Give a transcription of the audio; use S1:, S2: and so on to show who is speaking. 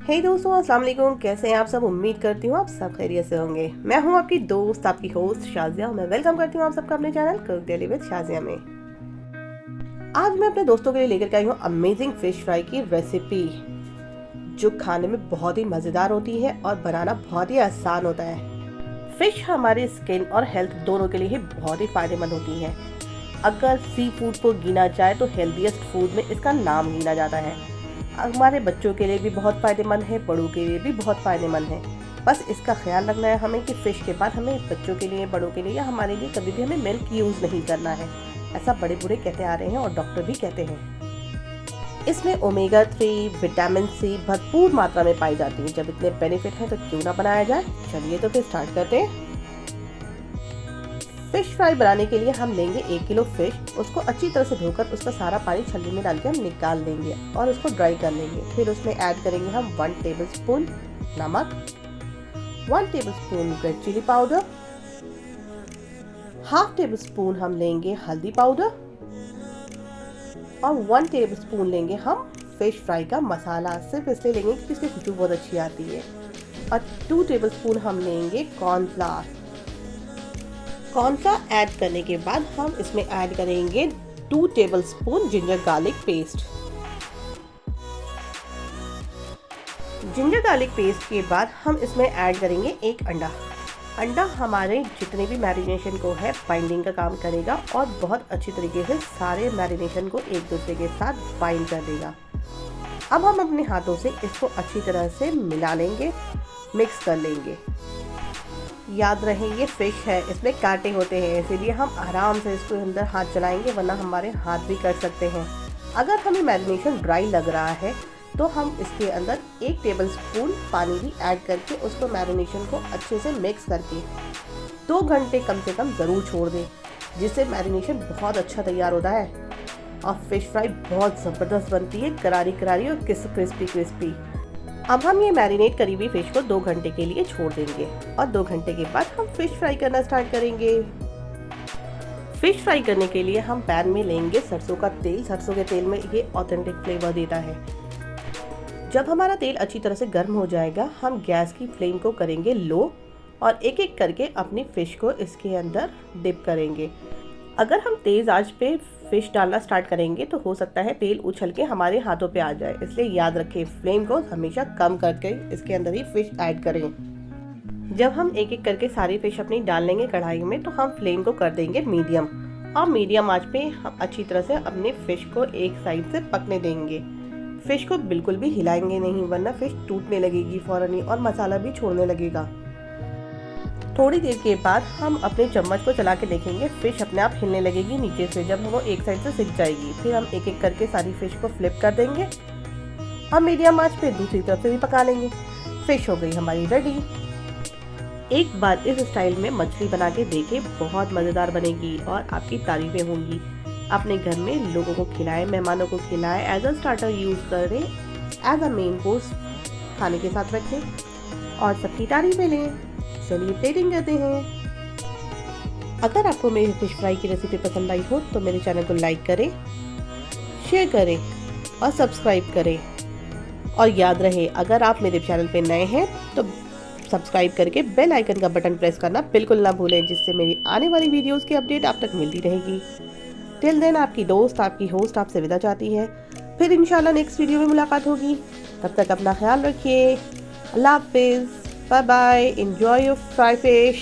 S1: हे दोस्तों, अस्सलाम वालेकुम। कैसे हैं आप सब? उम्मीद करती हूँ आप सब खैरियत से होंगे। मैं हूँ आपकी दोस्त, आपकी होस्ट शाजिया। मैं वेलकम करती हूँ आप सबका अपने channel cook daily with Shazia में। आज मैं अपने दोस्तों के लिए लेकर के आई हूँ अमेजिंग फिश फ्राई की रेसिपी, जो खाने में बहुत ही मज़ेदार होती है और बनाना बहुत ही आसान होता है। फिश हमारी स्किन और हेल्थ दोनों के लिए ही बहुत ही फायदेमंद होती है। अगर सी फूड को गिना जाए तो हेल्दीएस्ट फूड में इसका नाम गिना जाता है। हमारे बच्चों के लिए भी बहुत फ़ायदेमंद है, बड़ों के लिए भी बहुत फ़ायदेमंद है। बस इसका ख्याल रखना है हमें कि फ़िश के बाद हमें बच्चों के लिए, बड़ों के लिए या हमारे लिए कभी भी हमें मिल्क यूज़ नहीं करना है। ऐसा बड़े बूढ़े कहते आ रहे हैं और डॉक्टर भी कहते हैं। इसमें ओमेगा 3, विटामिन सी भरपूर मात्रा में पाई जाती है। जब इतने बेनिफिट हैं तो क्यों ना बनाया जाए। चलिए तो फिर स्टार्ट करते हैं। फिश फ्राई बनाने के लिए हम लेंगे 1 किलो फिश। उसको अच्छी तरह से धोकर उसका सारा पानी छलनी में डाल के हम निकाल लेंगे और उसको ड्राई कर लेंगे। फिर उसमें ऐड करेंगे हम 1 टेबलस्पून नमक, 1 tablespoon red chilli powder, half tablespoon हम लेंगे हल्दी पाउडर और 1 टेबलस्पून लेंगे हम फिश फ्राई का मसाला। सिर्फ इसलिए लेंगे क्योंकि इसकी खुशबू बहुत अच्छी आती है। और 2 टेबलस्पून हम लेंगे कॉर्नफ्लावर। कॉर्नफ्लावर ऐड करने के बाद हम इसमें ऐड करेंगे 2 tablespoon ginger garlic paste. Ginger garlic paste के बाद हम इसमें ऐड करेंगे 1 अंडा। अंडा हमारे जितने भी मैरिनेशन को है बाइंडिंग का काम करेगा और बहुत अच्छी तरीके से सारे मैरिनेशन को एक दूसरे के साथ बाइंड कर देगा। अब हम अपने हाथों से इसको अच्छी तरह से मिला लेंगे, मिक्स कर लेंगे। याद रहे ये फिश है, इसमें कांटे होते हैं, इसीलिए हम आराम से इसको अंदर हाथ चलाएंगे, वरना हमारे हाथ भी कट सकते हैं। अगर हमें मैरिनेशन ड्राई लग रहा है तो हम इसके अंदर 1 टेबलस्पून पानी भी ऐड करके उसको मैरिनेशन को अच्छे से मिक्स करके 2 घंटे कम से कम ज़रूर छोड़ दें, जिससे मैरिनेशन बहुत अच्छा तैयार होता है और फिश फ्राई बहुत ज़बरदस्त बनती है, करारी करारी और क्रिस्पी क्रिस्पी। अब हम ये मैरिनेट करी हुई फिश को 2 घंटे के लिए छोड़ देंगे और 2 घंटे के बाद हम फिश फ्राई करना स्टार्ट करेंगे। फिश फ्राई करने के लिए हम पैन में लेंगे सरसों का तेल। सरसों के तेल में ये ऑथेंटिक फ्लेवर देता है। जब हमारा तेल अच्छी तरह से गर्म हो जाएगा, हम गैस की फ्लेम को करेंगे लो और एक एक करके अपनी फ़िश को इसके अंदर डिप करेंगे। अगर हम तेज़ आंच पे फिश डालना स्टार्ट करेंगे तो हो सकता है तेल उछल के हमारे हाथों पे आ जाए, इसलिए याद रखें फ्लेम को हमेशा कम करके इसके अंदर ही फिश ऐड करें। जब हम एक एक करके सारी फिश अपनी डाल लेंगे कढ़ाई में तो हम फ्लेम को कर देंगे मीडियम और मीडियम आंच पे हम अच्छी तरह से अपने फिश को एक साइड से पकने देंगे। फिश को बिल्कुल भी हिलाएंगे नहीं, वरना फिश टूटने लगेगी फौरन ही और मसाला भी छोड़ने लगेगा। थोड़ी देर के बाद हम अपने चम्मच को चला के देखेंगे, फिश अपने आप हिलने लगेगी नीचे से जब वो एक साइड से सिक जाएगी। फिर हम एक एक करके सारी फिश को फ्लिप कर देंगे और मीडियम आंच पे दूसरी तरफ से भी पका लेंगे। फिश हो गई हमारी रेडी। एक बार इस स्टाइल में मछली बना के देखें, बहुत मज़ेदार बनेगी और आपकी तारीफें होंगी। अपने घर में लोगों को खिलाएं, मेहमानों को खिलाएं, एज अ स्टार्टर यूज़ करें, एज अ मेन कोर्स खाने के साथ रखें और सबकी तारीफें लें। चलिए प्लेटिंग करते हैं। अगर आपको मेरी फिश फ्राई की रेसिपी पसंद आई हो तो मेरे चैनल को लाइक करें, शेयर करें और सब्सक्राइब करें। और याद रहे, अगर आप मेरे चैनल पे नए हैं तो सब्सक्राइब करके बेल आइकन का बटन प्रेस करना बिल्कुल ना भूलें, जिससे मेरी आने वाली वीडियोस की अपडेट आप तक मिलती रहेगी। टिल देन आपकी दोस्त, आपकी होस्ट आपसे विदा चाहती है। फिर इंशाल्लाह नेक्स्ट वीडियो में मुलाकात होगी। तब तक अपना ख्याल रखिए। अल्लाह हाफिज़। Bye bye. Enjoy your fry fish.